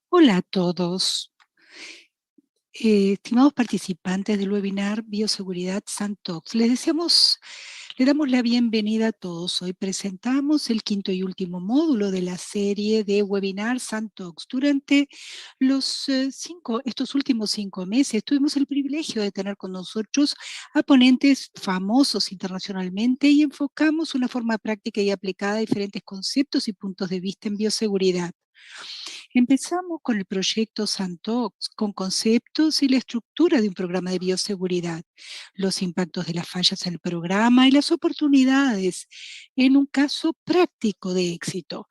Hola a todos. Estimados participantes del webinar Bioseguridad Sandbox, le damos la bienvenida a todos. Hoy presentamos el quinto y último módulo de la serie de webinar Sandbox. Durante estos últimos 5 meses tuvimos el privilegio de tener con nosotros a ponentes famosos internacionalmente y enfocamos una forma práctica y aplicada a diferentes conceptos y puntos de vista en bioseguridad. Empezamos con el proyecto Santox, con conceptos y la estructura de un programa de bioseguridad, los impactos de las fallas en el programa y las oportunidades en un caso práctico de éxito.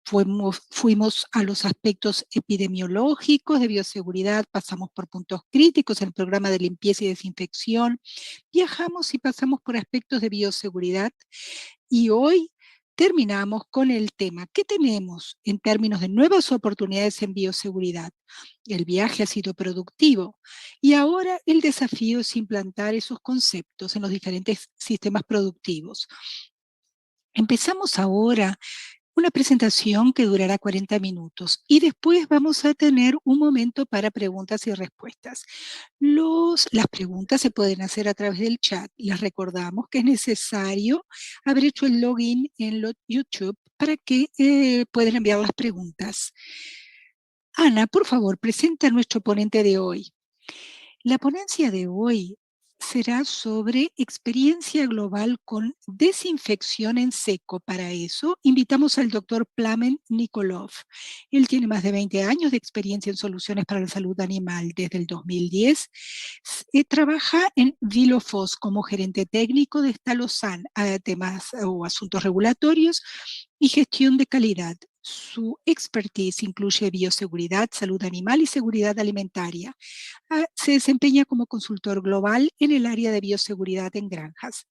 Fuimos a los aspectos epidemiológicos de bioseguridad, pasamos por puntos críticos en el programa de limpieza y desinfección, viajamos y pasamos por aspectos de bioseguridad y hoy terminamos con el tema. ¿Qué tenemos en términos de nuevas oportunidades en bioseguridad? El viaje ha sido productivo y ahora el desafío es implantar esos conceptos en los diferentes sistemas productivos. Empezamos ahora una presentación que durará 40 minutos y después vamos a tener un momento para preguntas y respuestas. Las preguntas se pueden hacer a través del chat. Les recordamos que es necesario haber hecho el login en YouTube para que puedan enviar las preguntas. Ana, por favor, presenta a nuestro ponente de hoy. La ponencia de hoy será sobre experiencia global con desinfección en seco. Para eso, invitamos al doctor Plamen Nikolov. Él tiene más de 20 años de experiencia en soluciones para la salud animal. Desde el 2010 trabaja en Vilofos como gerente técnico de Stalosan, a temas o asuntos regulatorios y gestión de calidad. Su expertise incluye bioseguridad, salud animal y seguridad alimentaria. Se desempeña como consultor global en el área de bioseguridad en granjas.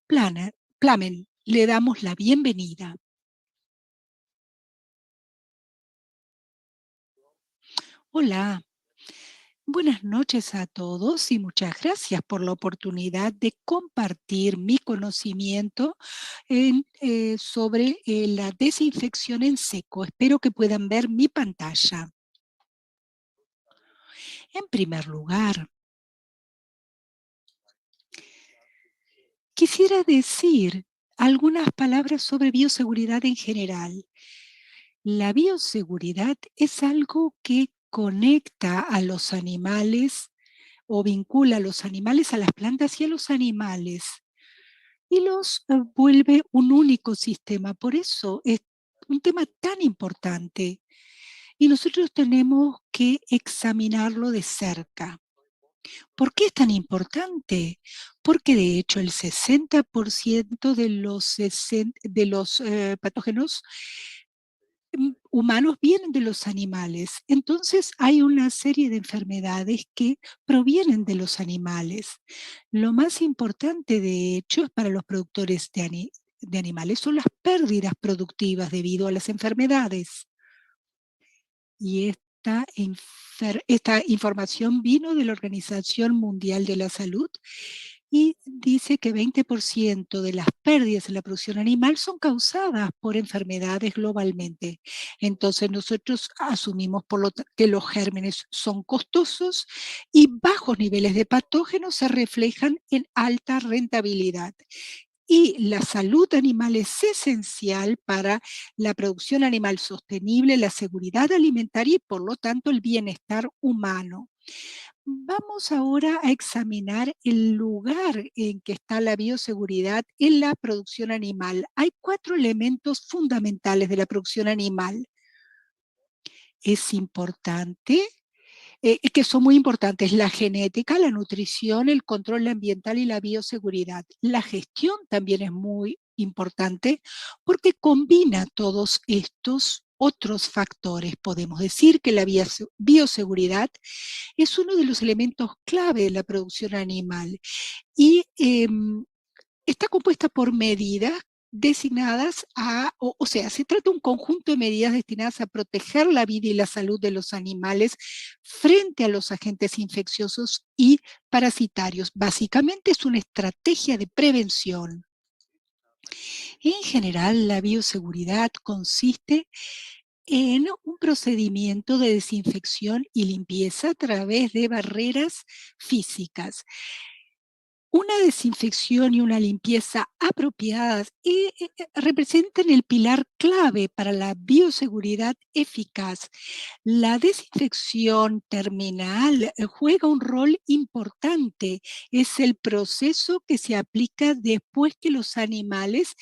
Plamen, le damos la bienvenida. Hola, buenas noches a todos y muchas gracias por la oportunidad de compartir mi conocimiento sobre la desinfección en seco. Espero que puedan ver mi pantalla. En primer lugar, quisiera decir algunas palabras sobre bioseguridad en general. La bioseguridad es algo que conecta a los animales o vincula a los animales a las plantas y a los animales y los vuelve un único sistema. Por eso es un tema tan importante y nosotros tenemos que examinarlo de cerca. ¿Por qué es tan importante? Porque de hecho el 60% de los patógenos humanos vienen de los animales. Entonces hay una serie de enfermedades que provienen de los animales. Lo más importante, de hecho, para los productores de animales son las pérdidas productivas debido a las enfermedades. Y esta información vino de la Organización Mundial de la Salud y dice que 20% de las pérdidas en la producción animal son causadas por enfermedades globalmente. Entonces nosotros asumimos que los gérmenes son costosos y bajos niveles de patógenos se reflejan en alta rentabilidad. Y la salud animal es esencial para la producción animal sostenible, la seguridad alimentaria y por lo tanto el bienestar humano. Vamos ahora a examinar el lugar en que está la bioseguridad en la producción animal. Hay 4 elementos fundamentales de la producción animal. Es importante, que son muy importantes: la genética, la nutrición, el control ambiental y la bioseguridad. La gestión también es muy importante porque combina todos estos otros factores. Podemos decir que la bioseguridad es uno de los elementos clave de la producción animal y está compuesta por medidas designadas o sea, se trata de un conjunto de medidas destinadas a proteger la vida y la salud de los animales frente a los agentes infecciosos y parasitarios. Básicamente es una estrategia de prevención. En general, la bioseguridad consiste en un procedimiento de desinfección y limpieza a través de barreras físicas. Una desinfección y una limpieza apropiadas representan el pilar clave para la bioseguridad eficaz. La desinfección terminal juega un rol importante. Es el proceso que se aplica después que los animales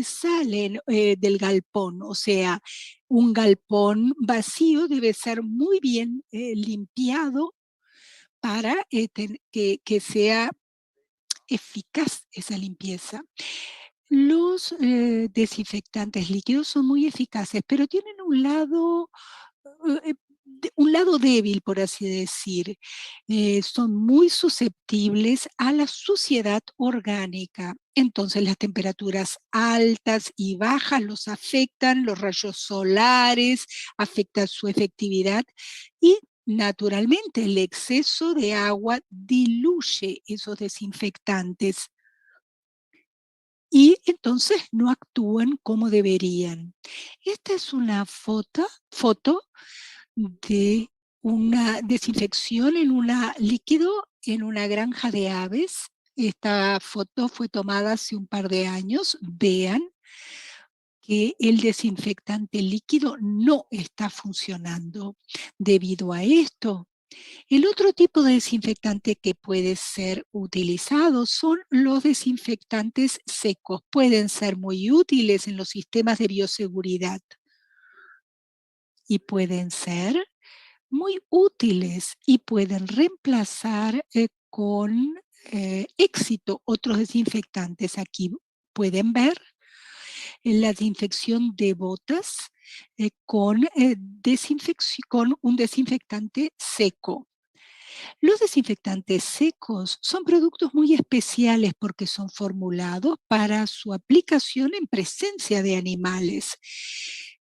salen del galpón. O sea, un galpón vacío debe ser muy bien limpiado para que sea eficaz esa limpieza. Los desinfectantes líquidos son muy eficaces, pero tienen un lado débil, por así decir. Son muy susceptibles a la suciedad orgánica. Entonces las temperaturas altas y bajas los afectan, los rayos solares afectan su efectividad y naturalmente el exceso de agua diluye esos desinfectantes y entonces no actúan como deberían. Esta es una foto de una desinfección en un líquido en una granja de aves. Esta foto fue tomada hace un par de años. Vean que el desinfectante líquido no está funcionando. Debido a esto, el otro tipo de desinfectante que puede ser utilizado son los desinfectantes secos. Pueden ser muy útiles en los sistemas de bioseguridad y pueden ser muy útiles y pueden reemplazar con éxito otros desinfectantes. Aquí pueden ver la desinfección de botas con un desinfectante seco. Los desinfectantes secos son productos muy especiales porque son formulados para su aplicación en presencia de animales.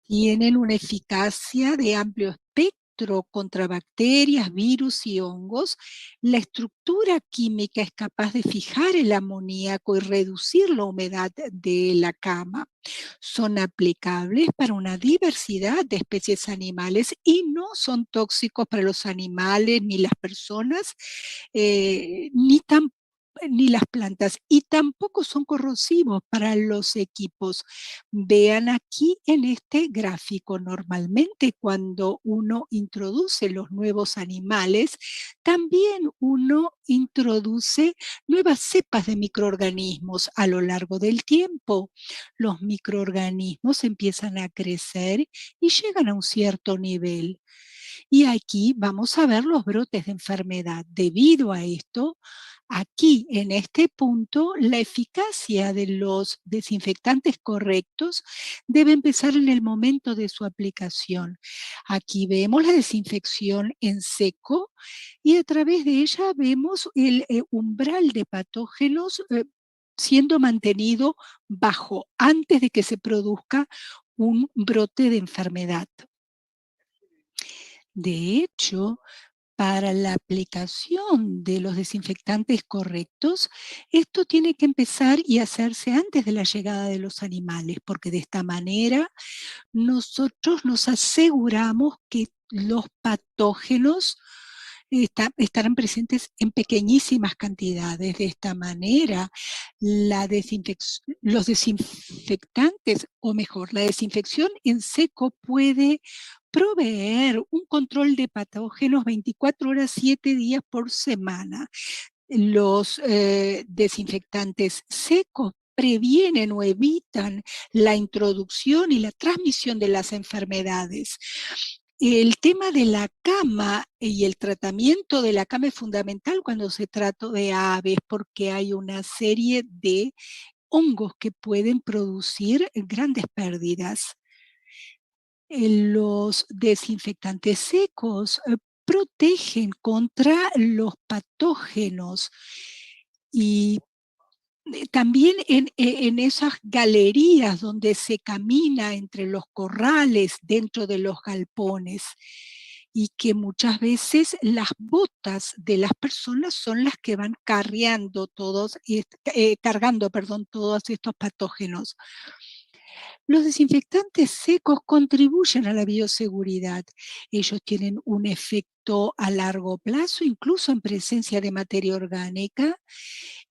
Tienen una eficacia de amplio espectro contra bacterias, virus y hongos. La estructura química es capaz de fijar el amoníaco y reducir la humedad de la cama. Son aplicables para una diversidad de especies animales y no son tóxicos para los animales, ni las personas, ni las plantas, y tampoco son corrosivos para los equipos. Vean aquí en este gráfico, normalmente cuando uno introduce los nuevos animales, también uno introduce nuevas cepas de microorganismos a lo largo del tiempo. Los microorganismos empiezan a crecer y llegan a un cierto nivel. Y aquí vamos a ver los brotes de enfermedad. Debido a esto, aquí en este punto, la eficacia de los desinfectantes correctos debe empezar en el momento de su aplicación. Aquí vemos la desinfección en seco y a través de ella vemos el umbral de patógenos siendo mantenido bajo antes de que se produzca un brote de enfermedad. De hecho, para la aplicación de los desinfectantes correctos, esto tiene que empezar y hacerse antes de la llegada de los animales, porque de esta manera nosotros nos aseguramos que los patógenos estarán presentes en pequeñísimas cantidades. De esta manera, los desinfectantes, o mejor, la desinfección en seco puede proveer un control de patógenos 24 horas, 7 días por semana. Los desinfectantes secos previenen o evitan la introducción y la transmisión de las enfermedades. El tema de la cama y el tratamiento de la cama es fundamental cuando se trata de aves, porque hay una serie de hongos que pueden producir grandes pérdidas. Los desinfectantes secos protegen contra los patógenos y también en esas galerías donde se camina entre los corrales dentro de los galpones y que muchas veces las botas de las personas son las que van cargando todos estos patógenos. Los desinfectantes secos contribuyen a la bioseguridad. Ellos tienen un efecto a largo plazo, incluso en presencia de materia orgánica,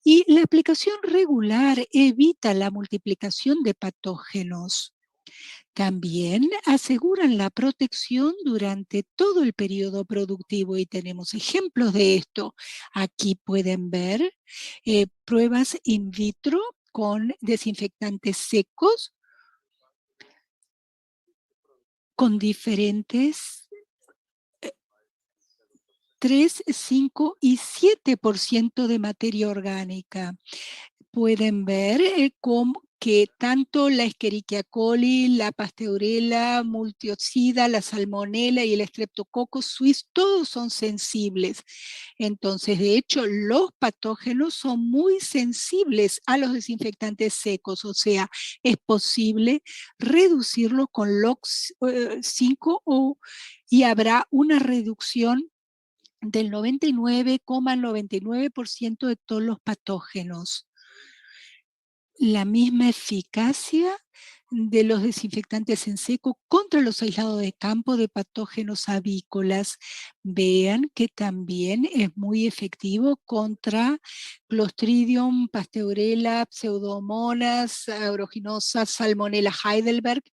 y la aplicación regular evita la multiplicación de patógenos. También aseguran la protección durante todo el periodo productivo y tenemos ejemplos de esto. Aquí pueden ver pruebas in vitro con desinfectantes secos con diferentes 3, 5 y 7% de materia orgánica. Pueden ver que tanto la Escherichia coli, la Pasteurella multioxida, la Salmonella y el Streptococcus suis, todos son sensibles. Entonces, de hecho, los patógenos son muy sensibles a los desinfectantes secos, o sea, es posible reducirlo con LOX 5 y habrá una reducción del 99,99% de todos los patógenos. La misma eficacia de los desinfectantes en seco contra los aislados de campo de patógenos avícolas. Vean que también es muy efectivo contra Clostridium, Pasteurella, Pseudomonas aeruginosa, Salmonella Heidelberg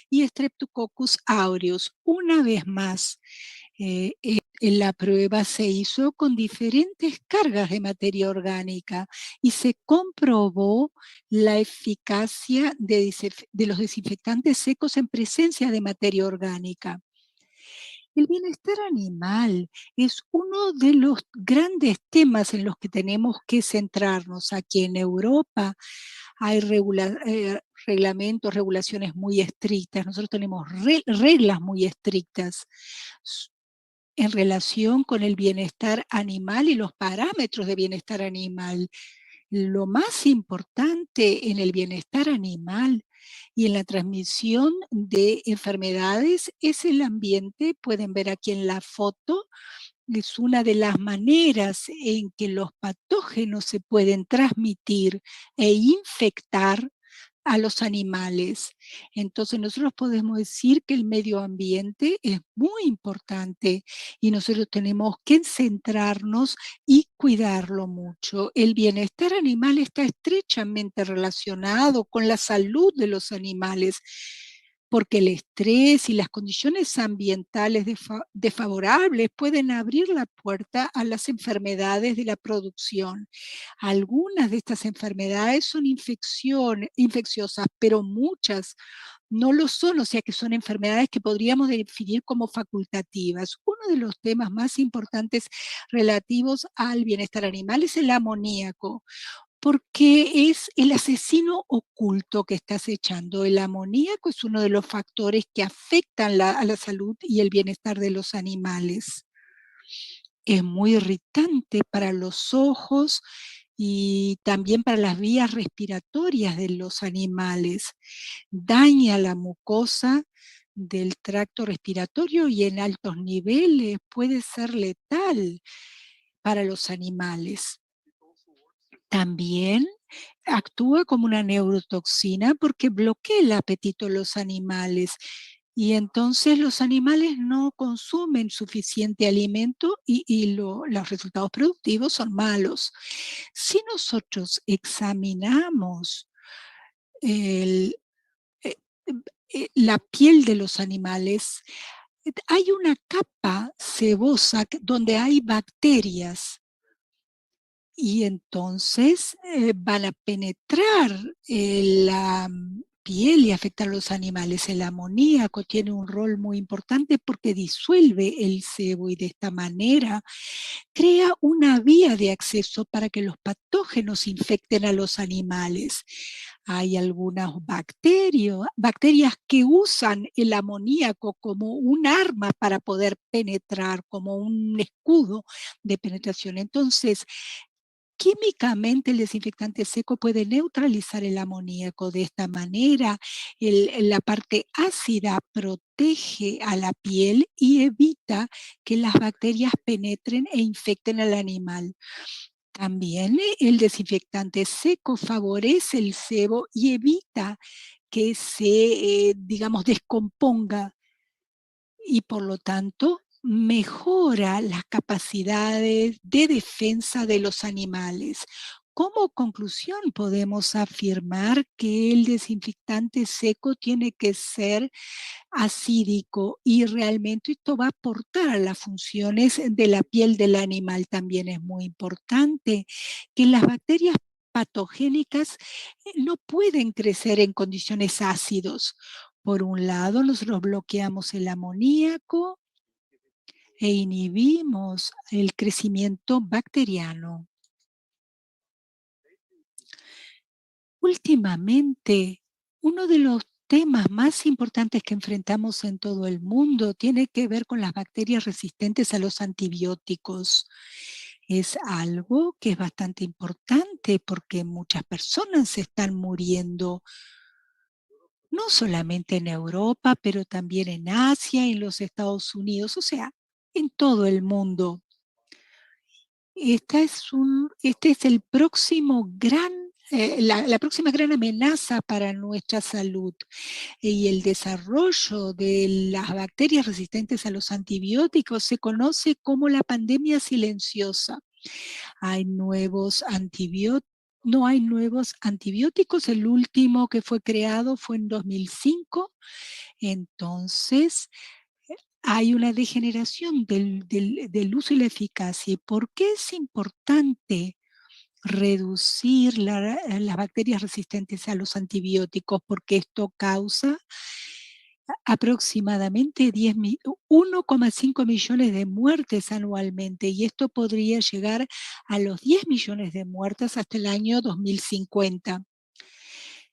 y Streptococcus aureus. Una vez más, en la prueba se hizo con diferentes cargas de materia orgánica y se comprobó la eficacia de los desinfectantes secos en presencia de materia orgánica. El bienestar animal es uno de los grandes temas en los que tenemos que centrarnos. Aquí en Europa hay reglamentos, regulaciones muy estrictas. Nosotros tenemos reglas muy estrictas en relación con el bienestar animal y los parámetros de bienestar animal. Lo más importante en el bienestar animal y en la transmisión de enfermedades es el ambiente. Pueden ver aquí en la foto, es una de las maneras en que los patógenos se pueden transmitir e infectar a los animales. Entonces nosotros podemos decir que el medio ambiente es muy importante y nosotros tenemos que centrarnos y cuidarlo mucho. El bienestar animal está estrechamente relacionado con la salud de los animales, porque el estrés y las condiciones ambientales desfavorables pueden abrir la puerta a las enfermedades de la producción. Algunas de estas enfermedades son infecciosas, pero muchas no lo son, o sea que son enfermedades que podríamos definir como facultativas. Uno de los temas más importantes relativos al bienestar animal es el amoníaco, porque es el asesino oculto que está acechando. El amoníaco es uno de los factores que afectan a la salud y el bienestar de los animales. Es muy irritante para los ojos y también para las vías respiratorias de los animales. Daña la mucosa del tracto respiratorio y en altos niveles puede ser letal para los animales. También actúa como una neurotoxina porque bloquea el apetito de los animales y entonces los animales no consumen suficiente alimento y los resultados productivos son malos. Si nosotros examinamos el, eh, la piel de los animales, hay una capa sebosa donde hay bacterias y entonces van a penetrar la piel y afectar a los animales. El amoníaco tiene un rol muy importante porque disuelve el sebo y de esta manera crea una vía de acceso para que los patógenos infecten a los animales. Hay algunas bacterias que usan el amoníaco como un arma para poder penetrar, como un escudo de penetración. Entonces, químicamente el desinfectante seco puede neutralizar el amoníaco. De esta manera, la parte ácida protege a la piel y evita que las bacterias penetren e infecten al animal. También el desinfectante seco favorece el sebo y evita que se, digamos, descomponga y por lo tanto mejora las capacidades de defensa de los animales. Como conclusión podemos afirmar que el desinfectante seco tiene que ser acídico y realmente esto va a aportar a las funciones de la piel del animal. También es muy importante que las bacterias patogénicas no pueden crecer en condiciones ácidos. Por un lado, nosotros bloqueamos el amoníaco e inhibimos el crecimiento bacteriano. Últimamente, uno de los temas más importantes que enfrentamos en todo el mundo tiene que ver con las bacterias resistentes a los antibióticos. Es algo que es bastante importante porque muchas personas se están muriendo, no solamente en Europa, pero también en Asia, en los Estados Unidos, o sea, en todo el mundo. Este es el próximo la próxima gran amenaza para nuestra salud y el desarrollo de las bacterias resistentes a los antibióticos se conoce como la pandemia silenciosa. Hay nuevos antibióticos. No hay nuevos antibióticos, el último que fue creado fue en 2005, entonces hay una degeneración del uso y la eficacia. ¿Y por qué es importante reducir las bacterias resistentes a los antibióticos? Porque esto causa aproximadamente 1,5 millones de muertes anualmente y esto podría llegar a los 10 millones de muertes hasta el año 2050.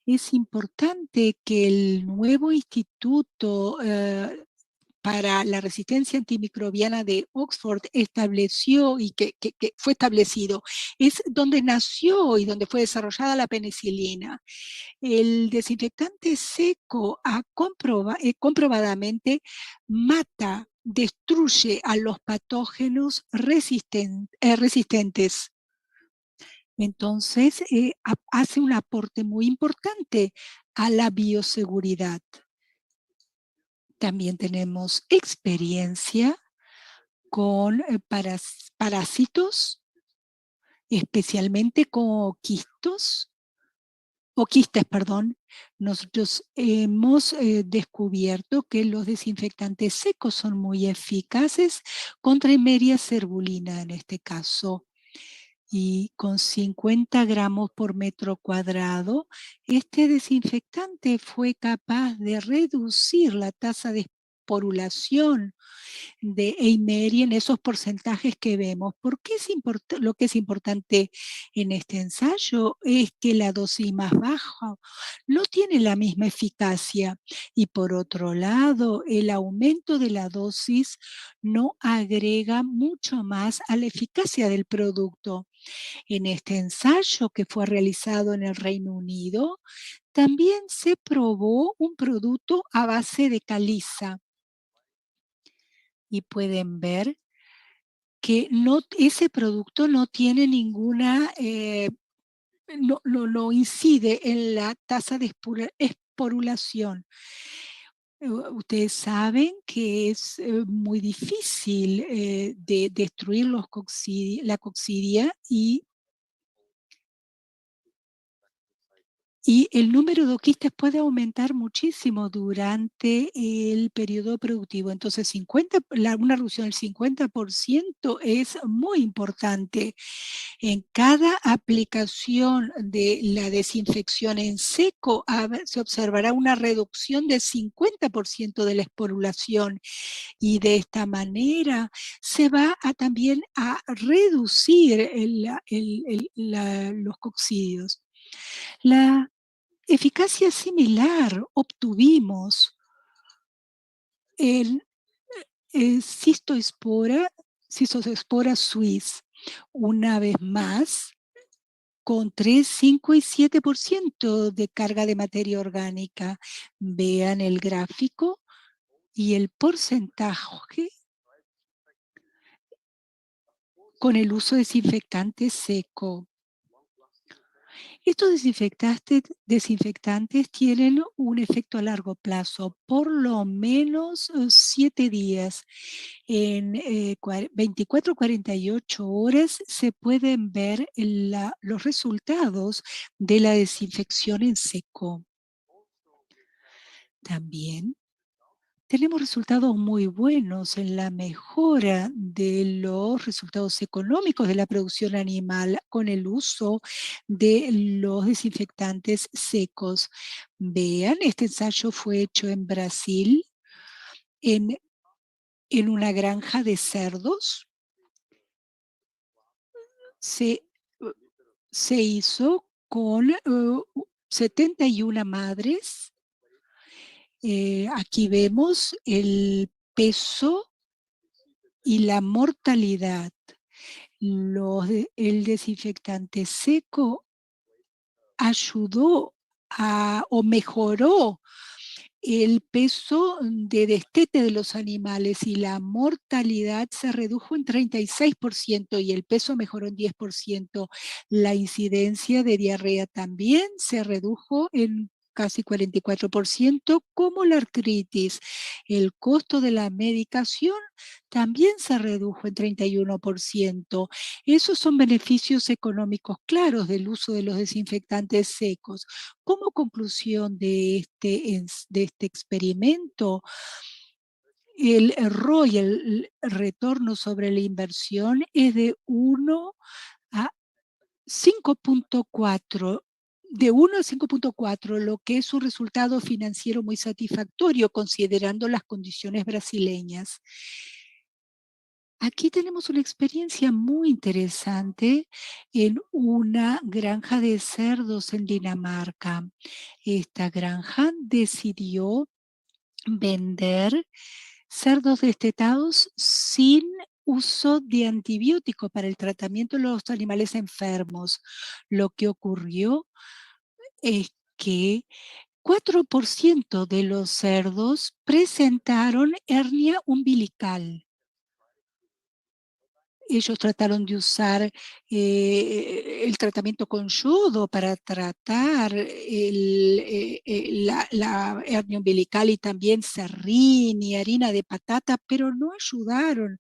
Es importante que el nuevo instituto para la resistencia antimicrobiana de Oxford estableció y que fue establecido, es donde nació y donde fue desarrollada la penicilina. El desinfectante seco comprobadamente mata, destruye a los patógenos resistentes. Entonces, hace un aporte muy importante a la bioseguridad. También tenemos experiencia con parásitos, especialmente con quistes, perdón. Nosotros hemos descubierto que los desinfectantes secos son muy eficaces contra Emeria cerbulina en este caso. Y con 50 gramos por metro cuadrado, este desinfectante fue capaz de reducir la tasa de esporulación de Eimeria en esos porcentajes que vemos. ¿Por qué lo que es importante en este ensayo es que la dosis más baja no tiene la misma eficacia y por otro lado el aumento de la dosis no agrega mucho más a la eficacia del producto. En este ensayo que fue realizado en el Reino Unido, también se probó un producto a base de caliza y pueden ver que ese producto no tiene ninguna, no incide en la tasa de esporulación. Ustedes saben que es muy difícil de destruir la coccidia y el número de quistes puede aumentar muchísimo durante el periodo productivo. Entonces, una reducción del 50% es muy importante. En cada aplicación de la desinfección en seco se observará una reducción del 50% de la esporulación y de esta manera se va también a reducir los coccidios. La eficacia similar obtuvimos en Cystospora suis, una vez más, con 3, 5 y 7% de carga de materia orgánica. Vean el gráfico y el porcentaje con el uso de desinfectante seco. Estos desinfectantes tienen un efecto a largo plazo, por lo menos 7 días. En 24 48 horas se pueden ver los resultados de la desinfección en seco. También tenemos resultados muy buenos en la mejora de los resultados económicos de la producción animal con el uso de los desinfectantes secos. Vean, este ensayo fue hecho en Brasil, en, en una granja de cerdos. Se hizo con 71 madres. Aquí vemos el peso y la mortalidad. El desinfectante seco ayudó o mejoró el peso de destete de los animales y la mortalidad se redujo en 36% y el peso mejoró en 10%. La incidencia de diarrea también se redujo en casi 44%, como la artritis. El costo de la medicación también se redujo en 31%. Esos son beneficios económicos claros del uso de los desinfectantes secos. Como conclusión de este experimento, el ROI, el retorno sobre la inversión, es de 1 a 5.4. De 1 a 5.4, lo que es un resultado financiero muy satisfactorio considerando las condiciones brasileñas. Aquí tenemos una experiencia muy interesante en una granja de cerdos en Dinamarca. Esta granja decidió vender cerdos destetados sin uso de antibiótico para el tratamiento de los animales enfermos. Lo que ocurrió es que 4% de los cerdos presentaron hernia umbilical. Ellos trataron de usar el tratamiento con yodo para tratar la hernia umbilical y también serrín y harina de patata, pero no ayudaron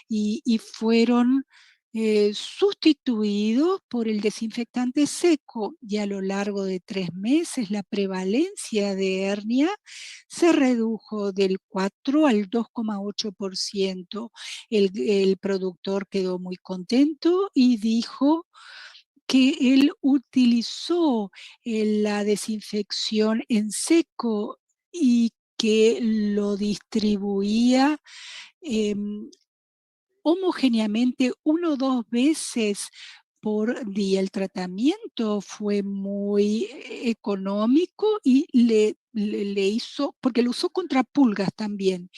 y fueron sustituidos por el desinfectante seco, y a lo largo de 3 meses la prevalencia de hernia se redujo del 4 al 2,8%. El productor quedó muy contento y dijo que él utilizó la desinfección en seco y que lo distribuía homogéneamente 1 o 2 veces por día. El tratamiento fue muy económico y le hizo, porque lo usó contra pulgas también.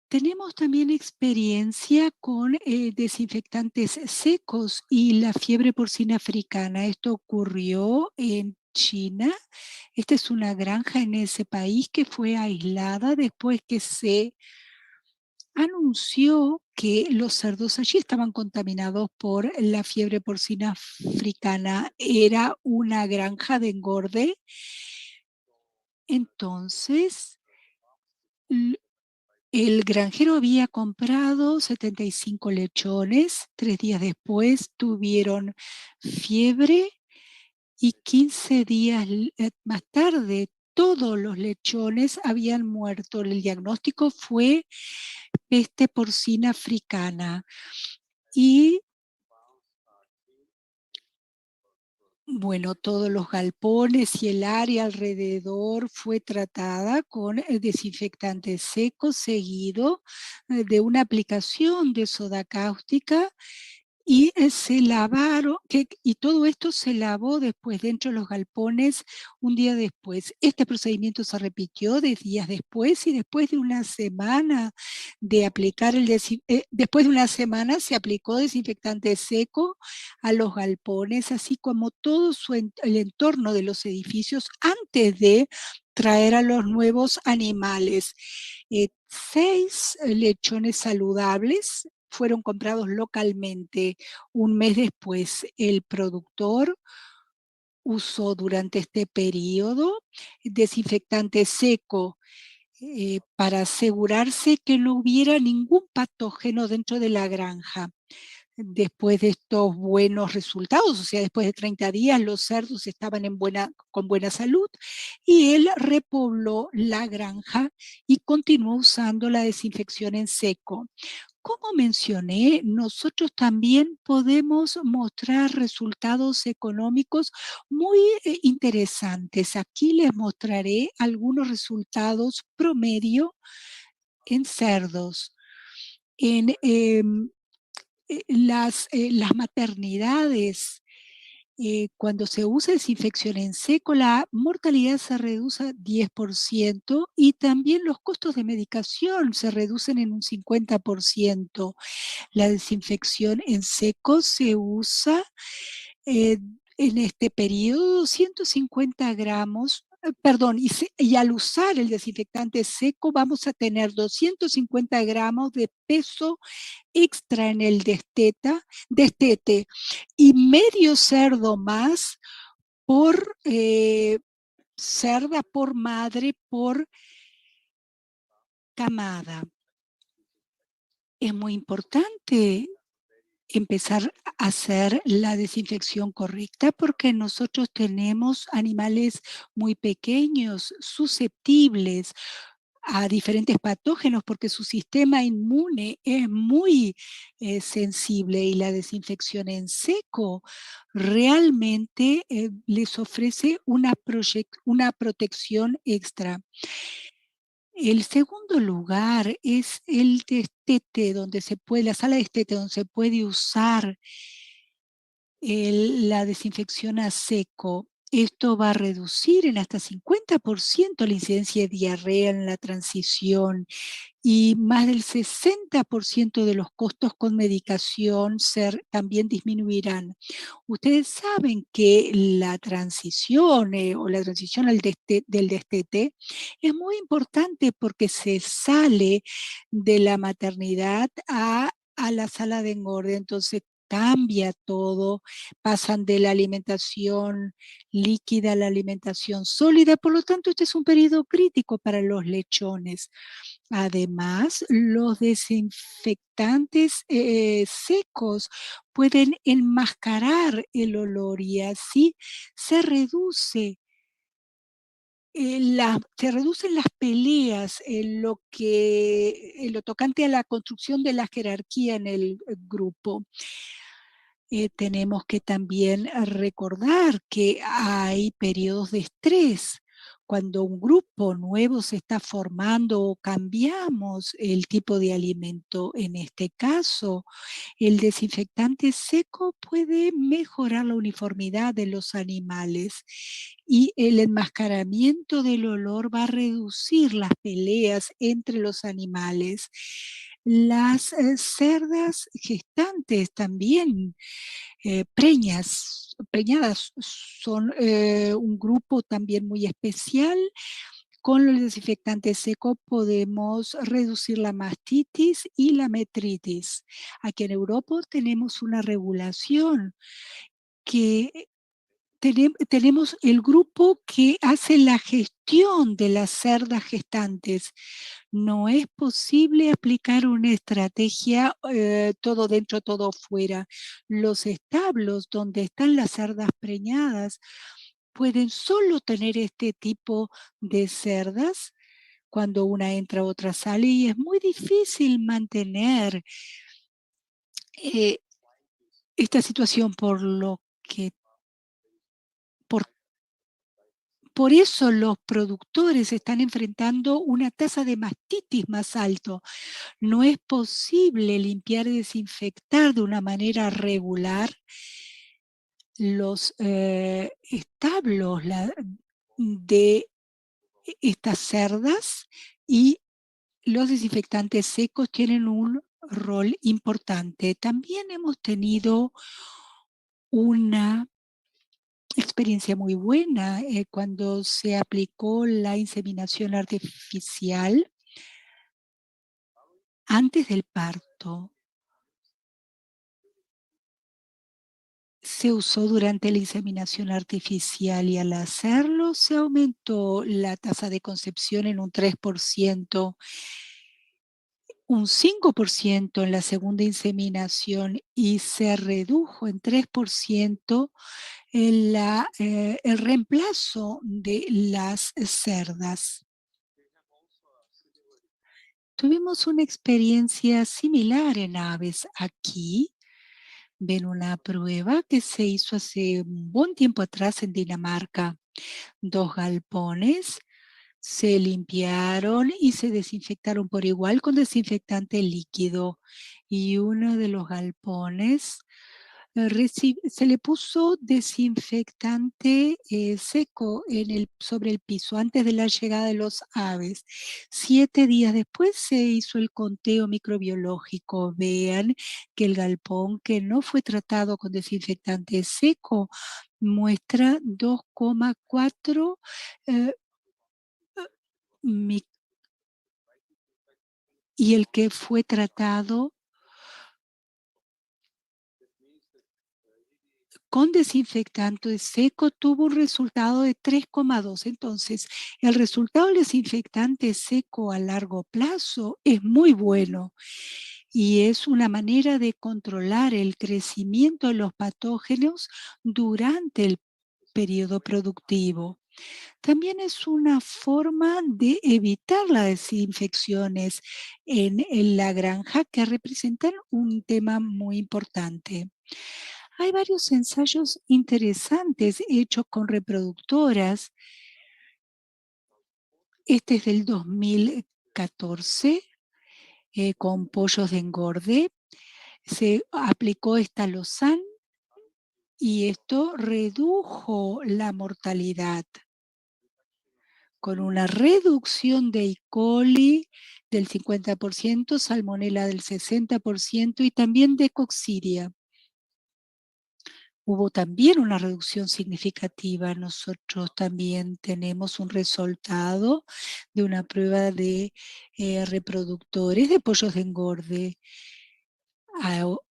Tenemos también experiencia con desinfectantes secos y la fiebre porcina africana. Esto ocurrió en China. Esta es una granja en ese país que fue aislada después que se anunció que los cerdos allí estaban contaminados por la fiebre porcina africana. Era una granja de engorde. Entonces, el granjero había comprado 75 lechones. 3 días después tuvieron fiebre y 15 días más tarde todos los lechones habían muerto. El diagnóstico fue peste porcina africana. Y bueno, todos los galpones y el área alrededor fue tratada con desinfectante seco seguido de una aplicación de soda cáustica y se lavaron, y todo esto se lavó después dentro de los galpones un día después. Este procedimiento se repitió 10 días después y después de una semana de aplicar después de una semana se aplicó desinfectante seco a los galpones, así como todo el entorno de los edificios antes de traer a los nuevos animales. 6 lechones saludables fueron comprados localmente. Un mes después, el productor usó durante este periodo desinfectante seco para asegurarse que no hubiera ningún patógeno dentro de la granja. Después de estos buenos resultados, o sea, después de 30 días, los cerdos estaban con buena salud y él repobló la granja y continuó usando la desinfección en seco. Como mencioné, nosotros también podemos mostrar resultados económicos muy interesantes. Aquí les mostraré algunos resultados promedio en cerdos. En las maternidades, cuando se usa desinfección en seco, la mortalidad se reduce 10% y también los costos de medicación se reducen en un 50%. La desinfección en seco se usa eh, en este periodo 150 gramos, perdón, y al usar el desinfectante seco vamos a tener 250 gramos de peso extra en el destete y medio cerdo más por cerda, por madre, por camada. Es muy importante empezar a hacer la desinfección correcta porque nosotros tenemos animales muy pequeños, susceptibles a diferentes patógenos porque su sistema inmune es muy sensible y la desinfección en seco realmente les ofrece una protección extra. El segundo lugar es el destete, la sala de destete, donde se puede usar la desinfección a seco. Esto va a reducir en hasta 50% la incidencia de diarrea en la transición y más del 60% de los costos con medicación también disminuirán. Ustedes saben que la transición o la transición del destete es muy importante porque se sale de la maternidad a la sala de engorde, entonces cambia todo, pasan de la alimentación líquida a la alimentación sólida, por lo tanto este es un periodo crítico para los lechones. Además, los desinfectantes secos pueden enmascarar el olor y así se se reducen las peleas en lo tocante a la construcción de la jerarquía en el grupo. Tenemos que también recordar que hay periodos de estrés. Cuando un grupo nuevo se está formando o cambiamos el tipo de alimento, en este caso, el desinfectante seco puede mejorar la uniformidad de los animales y el enmascaramiento del olor va a reducir las peleas entre los animales. Las cerdas gestantes también preñadas son un grupo también muy especial. Con el desinfectante seco podemos reducir la mastitis y la metritis. Aquí en Europa tenemos una regulación que tenemos el grupo que hace la gestión de las cerdas gestantes. No es posible aplicar una estrategia todo dentro, todo fuera. Los establos donde están las cerdas preñadas pueden solo tener este tipo de cerdas cuando una entra, otra sale, y es muy difícil mantener esta situación por por eso los productores están enfrentando una tasa de mastitis más alto. No es posible limpiar y desinfectar de una manera regular los establos de estas cerdas, y los desinfectantes secos tienen un rol importante. También hemos tenido una experiencia muy buena cuando se aplicó la inseminación artificial antes del parto. se usó durante la inseminación artificial y al hacerlo se aumentó la tasa de concepción en un 3%, un 5% en la segunda inseminación y se redujo en 3% el reemplazo de las cerdas. Tuvimos una experiencia similar en aves. Aquí ven una prueba que se hizo hace un buen tiempo atrás en Dinamarca. 2 galpones se limpiaron y se desinfectaron por igual con desinfectante líquido. Y uno de los galpones se le puso desinfectante seco sobre el piso antes de la llegada de los aves. 7 días después se hizo el conteo microbiológico. Vean que el galpón que no fue tratado con desinfectante seco muestra 2,4 y el que fue tratado con desinfectante seco tuvo un resultado de 3,2. Entonces, el resultado del desinfectante seco a largo plazo es muy bueno y es una manera de controlar el crecimiento de los patógenos durante el periodo productivo. También es una forma de evitar las desinfecciones en la granja que representan un tema muy importante. Hay varios ensayos interesantes hechos con reproductoras. Este es del 2014, con pollos de engorde. Se aplicó estalozán y esto redujo la mortalidad con una reducción de E. coli del 50%, salmonela del 60% y también de coccidia. Hubo también una reducción significativa. Nosotros también tenemos un resultado de una prueba de reproductores de pollos de engorde.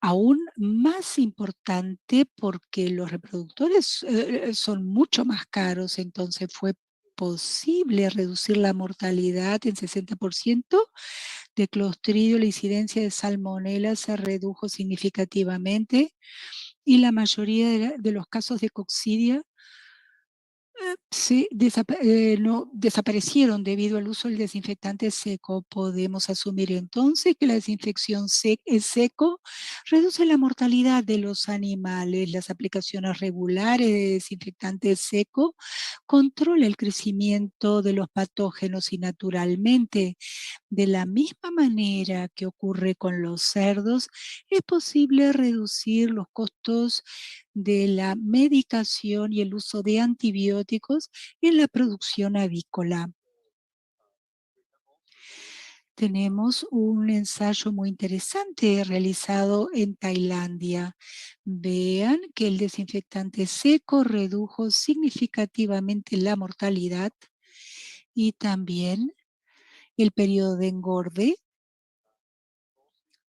Aún más importante porque los reproductores son mucho más caros, entonces fue posible reducir la mortalidad en 60%, de Clostridio, la incidencia de salmonela se redujo significativamente y la mayoría de los casos de coccidia no, desaparecieron debido al uso del desinfectante seco. Podemos asumir entonces que la desinfección seco reduce la mortalidad de los animales. Las aplicaciones regulares de desinfectante seco controla el crecimiento de los patógenos y naturalmente, de la misma manera que ocurre con los cerdos, es posible reducir los costos de la medicación y el uso de antibióticos en la producción avícola. Tenemos un ensayo muy interesante realizado en Tailandia. Vean que el desinfectante seco redujo significativamente la mortalidad y también el periodo de engorde.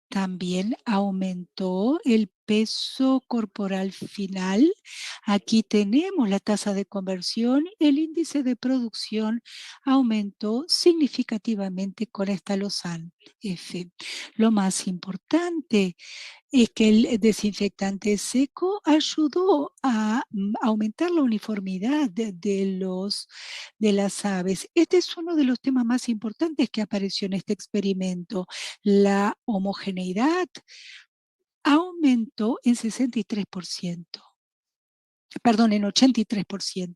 También aumentó el peso corporal final. Aquí tenemos la tasa de conversión. El índice de producción aumentó significativamente con estalozán F. Lo más importante es que el desinfectante seco ayudó a aumentar la uniformidad de las aves. Este es uno de los temas más importantes que apareció en este experimento. La homogeneidad aumentó en 63%, perdón, en 83%.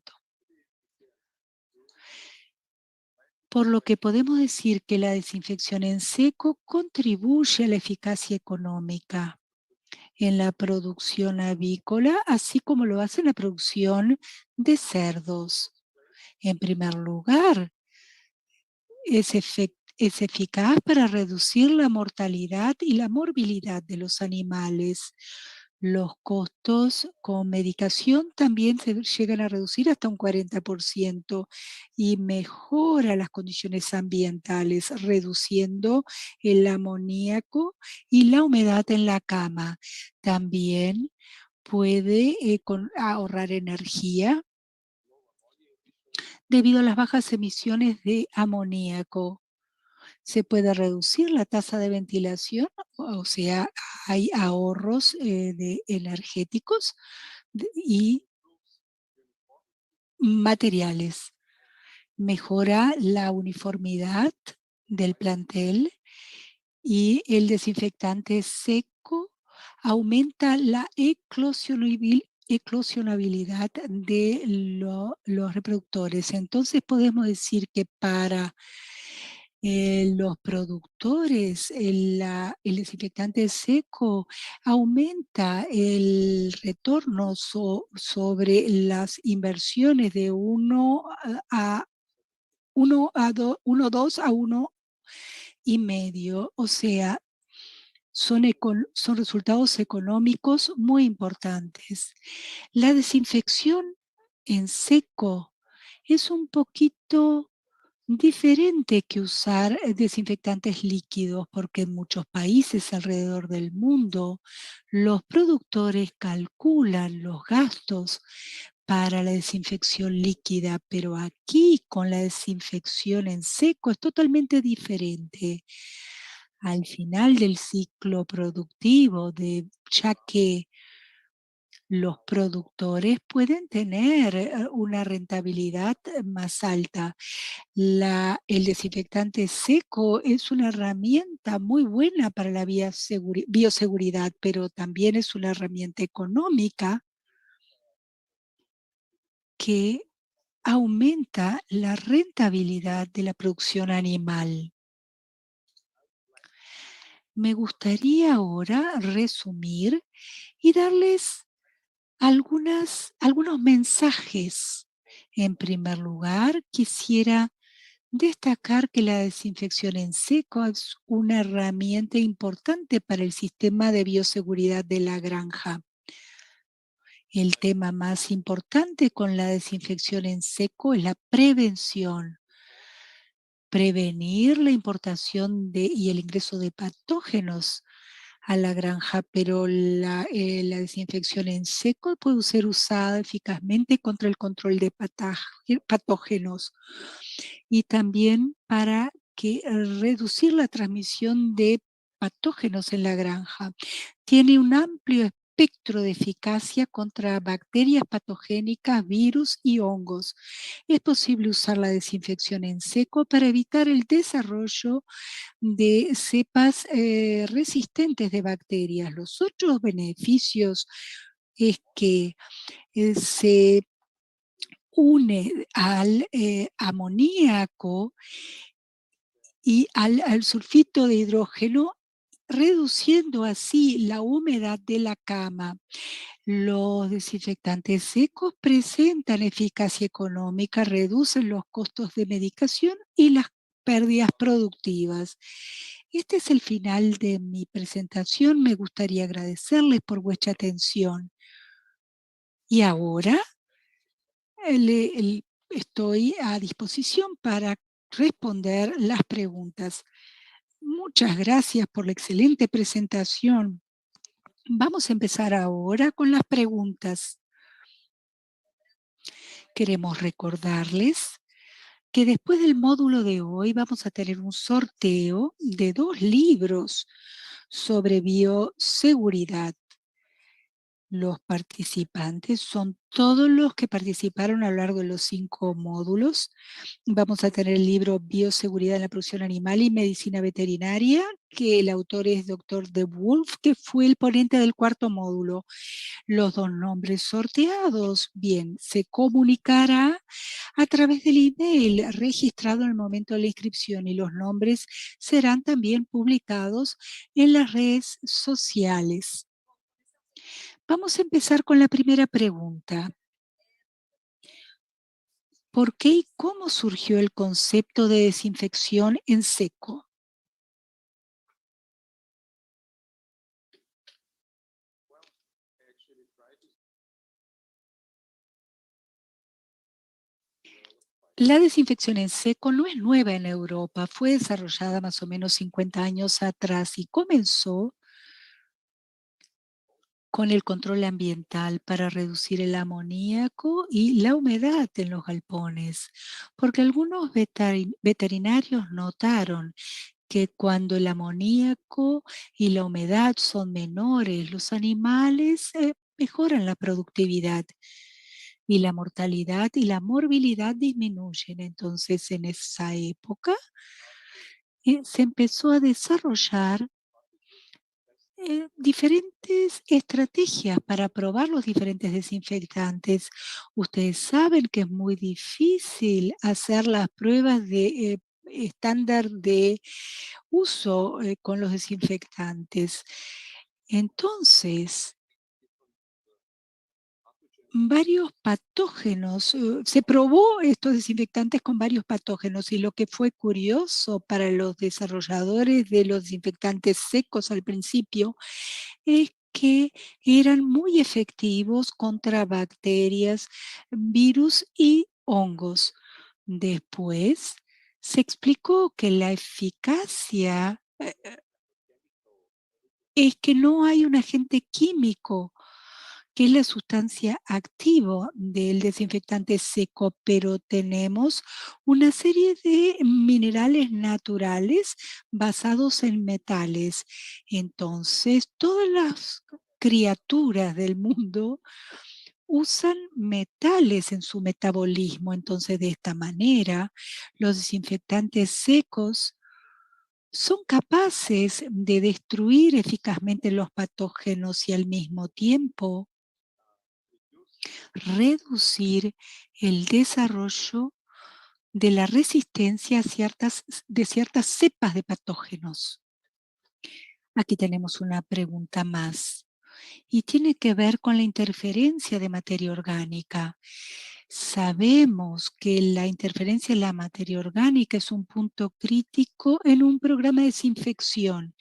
Por lo que podemos decir que la desinfección en seco contribuye a la eficacia económica en la producción avícola, así como lo hace en la producción de cerdos. En primer lugar, es eficaz para reducir la mortalidad y la morbilidad de los animales. Los costos con medicación también se llegan a reducir hasta un 40% y mejora las condiciones ambientales, reduciendo el amoníaco y la humedad en la cama. También puede ahorrar energía debido a las bajas emisiones de amoníaco. Se puede reducir la tasa de ventilación, o sea, hay ahorros energéticos y materiales. Mejora la uniformidad del plantel y el desinfectante seco aumenta la eclosionabilidad de los reproductores. Entonces podemos decir que para los productores, el desinfectante seco aumenta el retorno sobre las inversiones de 2 a 1,5. O sea, son resultados económicos muy importantes. La desinfección en seco es un poquito diferente que usar desinfectantes líquidos, porque en muchos países alrededor del mundo los productores calculan los gastos para la desinfección líquida, pero aquí con la desinfección en seco es totalmente diferente. Al final del ciclo productivo, ya que los productores pueden tener una rentabilidad más alta. El desinfectante seco es una herramienta muy buena para la bioseguridad, pero también es una herramienta económica que aumenta la rentabilidad de la producción animal. Me gustaría ahora resumir y darles algunos mensajes. En primer lugar, quisiera destacar que la desinfección en seco es una herramienta importante para el sistema de bioseguridad de la granja. El tema más importante con la desinfección en seco es la prevención. Prevenir la importación y el ingreso de patógenos a la granja, pero la desinfección en seco puede ser usada eficazmente contra el control de patógenos y también para reducir la transmisión de patógenos en la granja. Tiene un amplio espectro de eficacia contra bacterias patogénicas, virus y hongos. Es posible usar la desinfección en seco para evitar el desarrollo de cepas resistentes de bacterias. Los otros beneficios es que se une al amoníaco y al sulfito de hidrógeno, reduciendo así la humedad de la cama. Los desinfectantes secos presentan eficacia económica, reducen los costos de medicación y las pérdidas productivas. Este es el final de mi presentación. Me gustaría agradecerles por vuestra atención. Y ahora estoy a disposición para responder las preguntas. Muchas gracias por la excelente presentación. Vamos a empezar ahora con las preguntas. Queremos recordarles que después del módulo de hoy vamos a tener un sorteo de 2 libros sobre bioseguridad. Los participantes son todos los que participaron a lo largo de los 5 módulos. Vamos a tener el libro Bioseguridad en la producción animal y medicina veterinaria, que el autor es Dr. De Wolf, que fue el ponente del 4º módulo. Los 2 nombres sorteados, bien, se comunicará a través del email registrado en el momento de la inscripción y los nombres serán también publicados en las redes sociales. Vamos a empezar con la primera pregunta. ¿Por qué y cómo surgió el concepto de desinfección en seco? La desinfección en seco no es nueva en Europa, fue desarrollada más o menos 50 años atrás y comenzó con el control ambiental para reducir el amoníaco y la humedad en los galpones, porque algunos veterinarios notaron que cuando el amoníaco y la humedad son menores, los animales mejoran la productividad y la mortalidad y la morbilidad disminuyen. Entonces, en esa época se empezó a desarrollar diferentes estrategias para probar los diferentes desinfectantes. Ustedes saben que es muy difícil hacer las pruebas de estándar de uso con los desinfectantes. Entonces, varios patógenos, se probó estos desinfectantes con varios patógenos y lo que fue curioso para los desarrolladores de los desinfectantes secos al principio es que eran muy efectivos contra bacterias, virus y hongos. Después se explicó que la eficacia es que no hay un agente químico, que es la sustancia activa del desinfectante seco, pero tenemos una serie de minerales naturales basados en metales. Entonces, todas las criaturas del mundo usan metales en su metabolismo. Entonces, de esta manera, los desinfectantes secos son capaces de destruir eficazmente los patógenos y al mismo tiempo reducir el desarrollo de la resistencia a de ciertas cepas de patógenos. Aquí tenemos una pregunta más y tiene que ver con la interferencia de materia orgánica. Sabemos que la interferencia de la materia orgánica es un punto crítico en un programa de desinfección.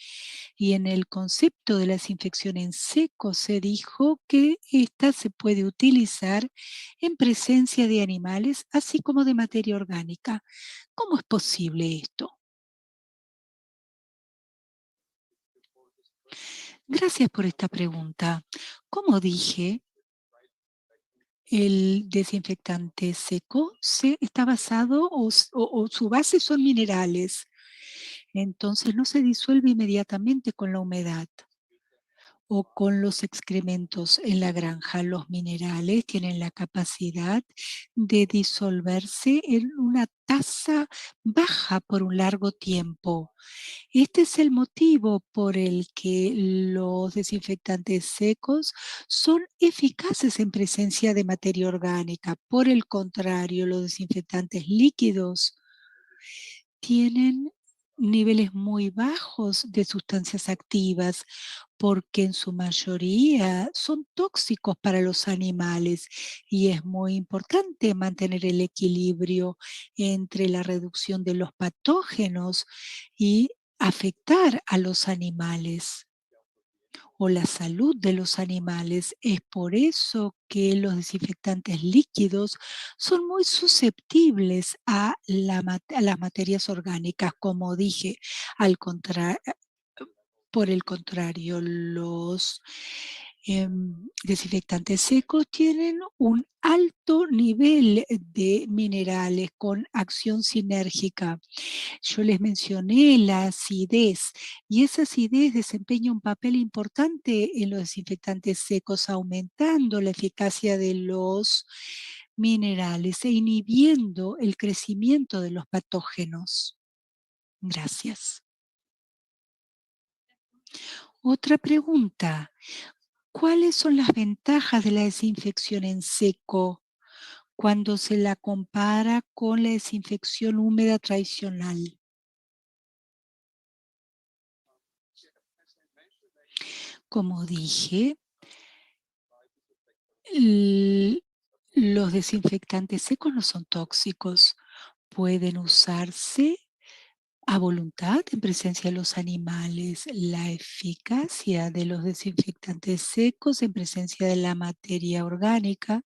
Y en el concepto de la desinfección en seco se dijo que esta se puede utilizar en presencia de animales, así como de materia orgánica. ¿Cómo es posible esto? Gracias por esta pregunta. Como dije, el desinfectante seco está basado o su base son minerales, entonces no se disuelve inmediatamente con la humedad o con los excrementos en la granja. Los minerales tienen la capacidad de disolverse en una tasa baja por un largo tiempo. Este es el motivo por el que los desinfectantes secos son eficaces en presencia de materia orgánica. Por el contrario, los desinfectantes líquidos tienen niveles muy bajos de sustancias activas porque en su mayoría son tóxicos para los animales y es muy importante mantener el equilibrio entre la reducción de los patógenos y afectar a los animales o la salud de los animales. Es por eso que los desinfectantes líquidos son muy susceptibles a las materias orgánicas, como dije. Al contrario, por el contrario, los desinfectantes secos tienen un alto nivel de minerales con acción sinérgica. Yo les mencioné la acidez y esa acidez desempeña un papel importante en los desinfectantes secos, aumentando la eficacia de los minerales e inhibiendo el crecimiento de los patógenos. Gracias. Otra pregunta. ¿Cuáles son las ventajas de la desinfección en seco cuando se la compara con la desinfección húmeda tradicional? Como dije, los desinfectantes secos no son tóxicos. Pueden usarse a voluntad en presencia de los animales. La eficacia de los desinfectantes secos en presencia de la materia orgánica.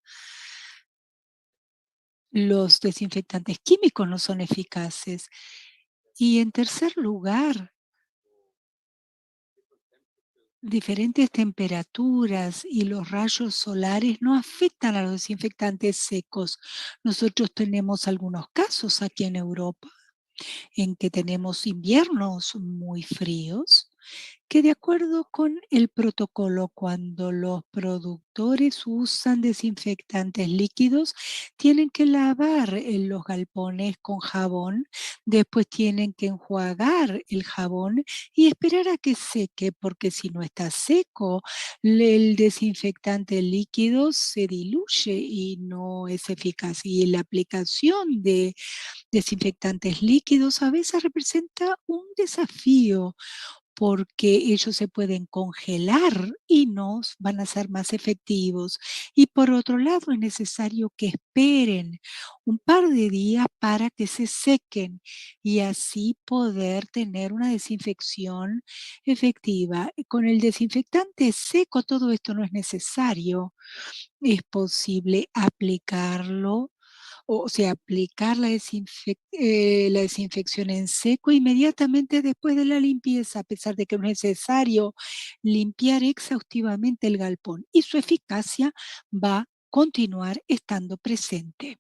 Los desinfectantes químicos no son eficaces. Y en tercer lugar, diferentes temperaturas y los rayos solares no afectan a los desinfectantes secos. Nosotros tenemos algunos casos aquí en Europa en que tenemos inviernos muy fríos, que de acuerdo con el protocolo, cuando los productores usan desinfectantes líquidos, tienen que lavar los galpones con jabón, después tienen que enjuagar el jabón y esperar a que seque, porque si no está seco, el desinfectante líquido se diluye y no es eficaz. Y la aplicación de desinfectantes líquidos a veces representa un desafío porque ellos se pueden congelar y no van a ser más efectivos. Y por otro lado, es necesario que esperen un par de días para que se sequen y así poder tener una desinfección efectiva. Con el desinfectante seco todo esto no es necesario. Es posible aplicarlo, o sea, aplicar la desinfección en seco inmediatamente después de la limpieza, a pesar de que no es necesario limpiar exhaustivamente el galpón, y su eficacia va a continuar estando presente.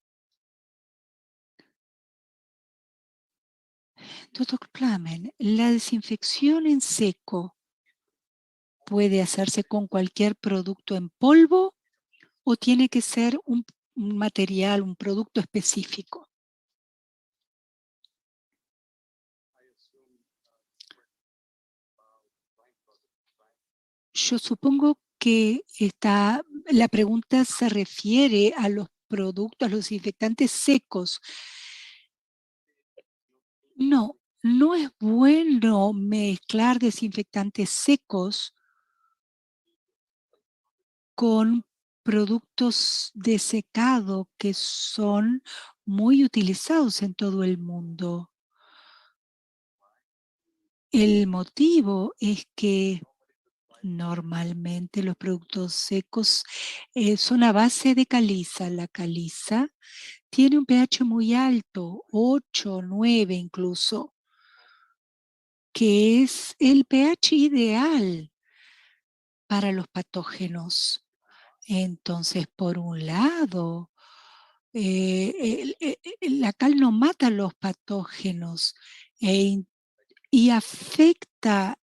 Doctor Plamen, la desinfección en seco puede hacerse con cualquier producto en polvo o tiene que ser un material, un producto específico. Yo supongo que la pregunta se refiere a los productos, a los desinfectantes secos. No, no es bueno mezclar desinfectantes secos con productos de secado que son muy utilizados en todo el mundo. El motivo es que normalmente los productos secos son a base de caliza. La caliza tiene un pH muy alto, 8, 9 incluso, que es el pH ideal para los patógenos. Entonces, por un lado, la cal no mata los patógenos y afecta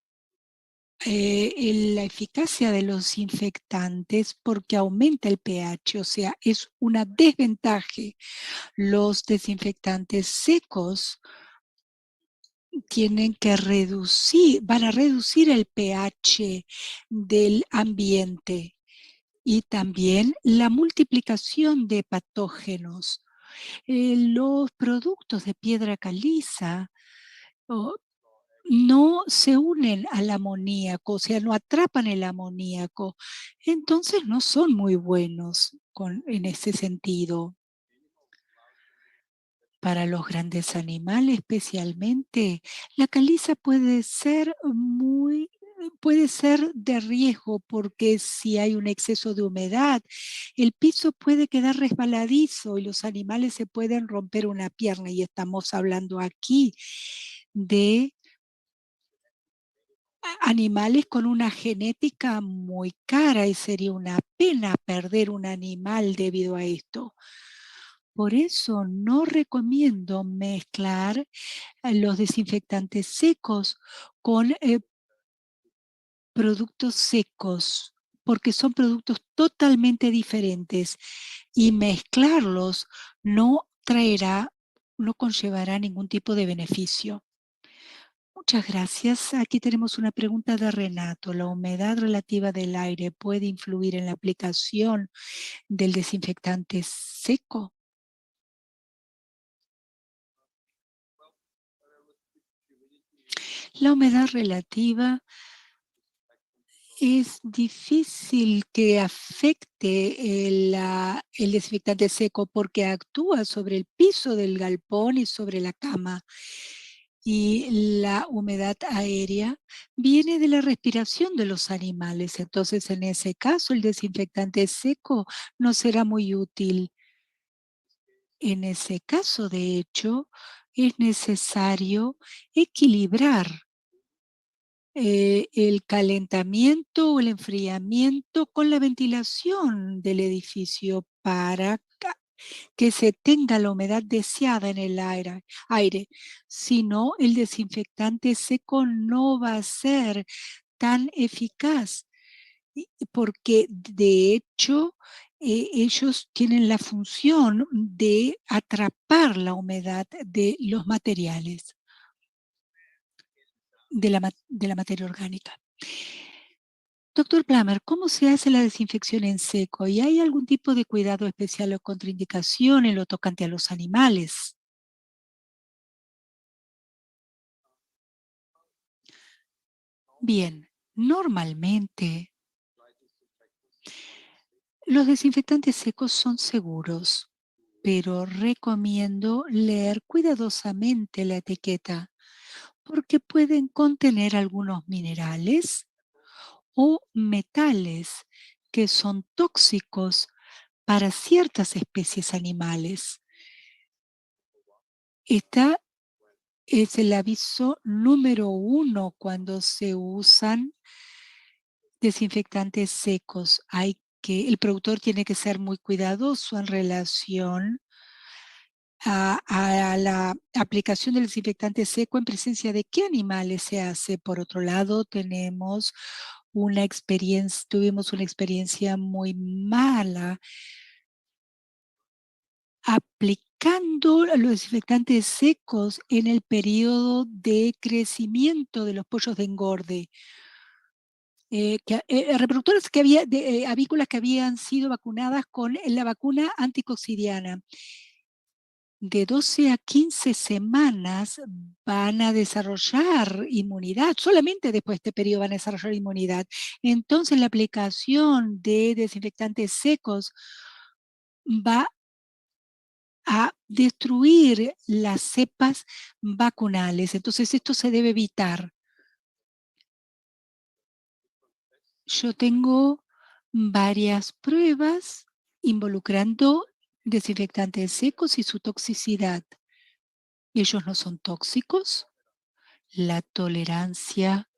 la eficacia de los infectantes porque aumenta el pH, o sea, es una desventaja. Los desinfectantes secos van a reducir el pH del ambiente y también la multiplicación de patógenos. Los productos de piedra caliza oh, no se unen al amoníaco, o sea, no atrapan el amoníaco, entonces no son muy buenos en ese sentido. Para los grandes animales especialmente, la caliza puede ser de riesgo porque si hay un exceso de humedad, el piso puede quedar resbaladizo y los animales se pueden romper una pierna. Y estamos hablando aquí de animales con una genética muy cara y sería una pena perder un animal debido a esto. Por eso no recomiendo mezclar los desinfectantes secos con productos secos, porque son productos totalmente diferentes y mezclarlos no traerá, no conllevará ningún tipo de beneficio. Muchas gracias. Aquí tenemos una pregunta de Renato. ¿La humedad relativa del aire puede influir en la aplicación del desinfectante seco? La humedad relativa es difícil que afecte el desinfectante seco porque actúa sobre el piso del galpón y sobre la cama. Y la humedad aérea viene de la respiración de los animales. Entonces, en ese caso, el desinfectante seco no será muy útil. En ese caso, de hecho, es necesario equilibrar el calentamiento o el enfriamiento con la ventilación del edificio para que se tenga la humedad deseada en el aire. Si no, el desinfectante seco no va a ser tan eficaz, porque de hecho ellos tienen la función de atrapar la humedad de los materiales, de la materia orgánica. Doctor Plummer, ¿cómo se hace la desinfección en seco? ¿Y hay algún tipo de cuidado especial o contraindicación en lo tocante a los animales? Bien, normalmente los desinfectantes secos son seguros, pero recomiendo leer cuidadosamente la etiqueta porque pueden contener algunos minerales o metales que son tóxicos para ciertas especies animales. Esta es el aviso número 1 cuando se usan desinfectantes secos. El productor tiene que ser muy cuidadoso en relación a la aplicación del desinfectante seco en presencia de qué animales se hace. Por otro lado, tuvimos una experiencia muy mala aplicando los desinfectantes secos en el periodo de crecimiento de los pollos de engorde. Reproductoras avícolas que habían sido vacunadas con la vacuna anticoccidiana. De 12 a 15 semanas van a desarrollar inmunidad, solamente después de este periodo van a desarrollar inmunidad. Entonces la aplicación de desinfectantes secos va a destruir las cepas vacunales. Entonces esto se debe evitar. Yo tengo varias pruebas involucrando desinfectantes secos y su toxicidad. Ellos no son tóxicos. La tolerancia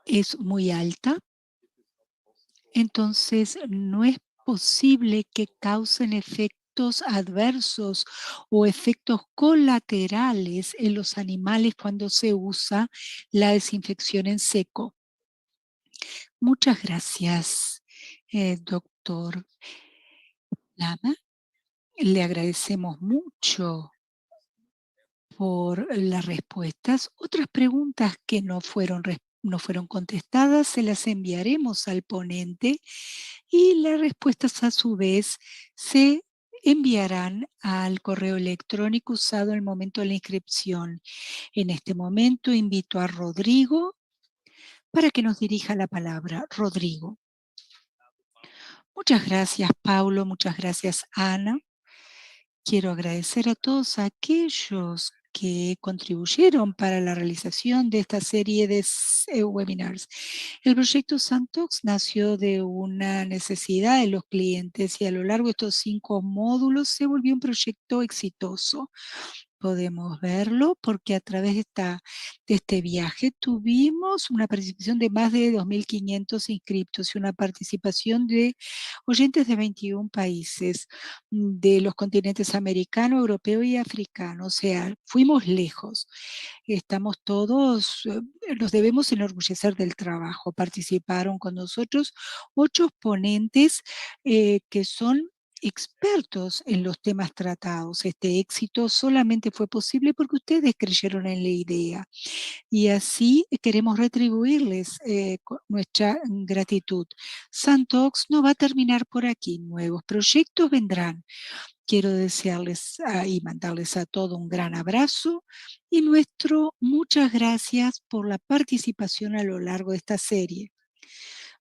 es muy alta. Entonces no es posible que causen efectos adversos o efectos colaterales en los animales cuando se usa la desinfección en seco. Muchas gracias, doctor Lama. Le agradecemos mucho por las respuestas. Otras preguntas que no fueron contestadas se las enviaremos al ponente y las respuestas a su vez se enviarán al correo electrónico usado en el momento de la inscripción. En este momento invito a Rodrigo para que nos dirija la palabra. Rodrigo. Muchas gracias, Paulo. Muchas gracias, Ana. Quiero agradecer a todos aquellos que contribuyeron para la realización de esta serie de webinars. El proyecto Santox nació de una necesidad de los clientes y a lo largo de estos 5 módulos se volvió un proyecto exitoso. Podemos verlo porque a través de este viaje tuvimos una participación de más de 2.500 inscriptos y una participación de oyentes de 21 países de los continentes americano, europeo y africano. O sea, fuimos lejos. Estamos todos, nos debemos enorgullecer del trabajo. Participaron con nosotros 8 ponentes que son expertos en los temas tratados. Este éxito solamente fue posible porque ustedes creyeron en la idea y así queremos retribuirles nuestra gratitud. Santox no va a terminar por aquí, nuevos proyectos vendrán. Quiero desearles y mandarles a todos un gran abrazo y muchas gracias por la participación a lo largo de esta serie.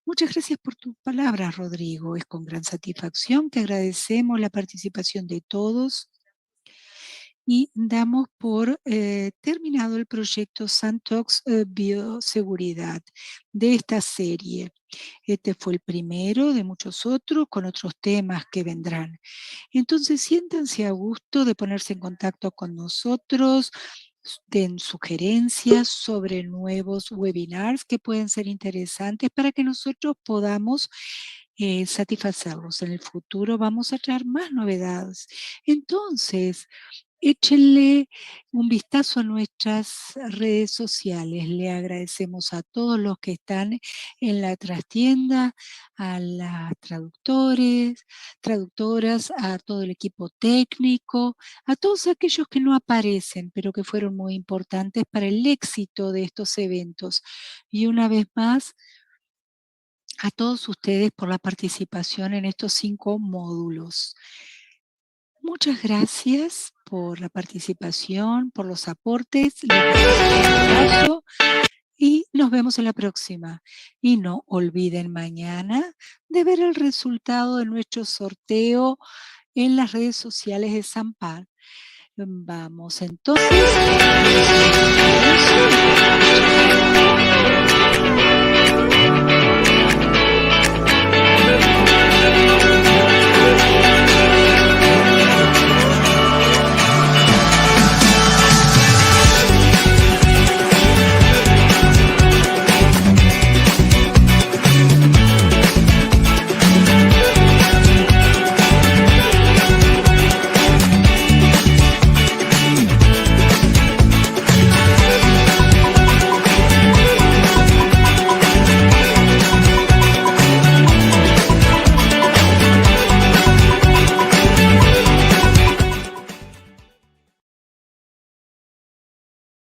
Muchas gracias por tus palabras, Rodrigo. Es con gran satisfacción que agradecemos la participación de todos y damos por terminado el proyecto Santox Bioseguridad de esta serie. Este fue el primero de muchos otros con otros temas que vendrán. Entonces siéntanse a gusto de ponerse en contacto con nosotros. den sugerencias sobre nuevos webinars que pueden ser interesantes para que nosotros podamos satisfacerlos. En el futuro vamos a traer más novedades. Entonces, échenle un vistazo a nuestras redes sociales. Le agradecemos a todos los que están en la trastienda, a las traductoras, a todo el equipo técnico, a todos aquellos que no aparecen, pero que fueron muy importantes para el éxito de estos eventos. Y una vez más, a todos ustedes por la participación en estos 5 módulos. Muchas gracias por la participación, por los aportes. Les mando un abrazo y nos vemos en la próxima. Y no olviden mañana de ver el resultado de nuestro sorteo en las redes sociales de Sampar. Vamos entonces.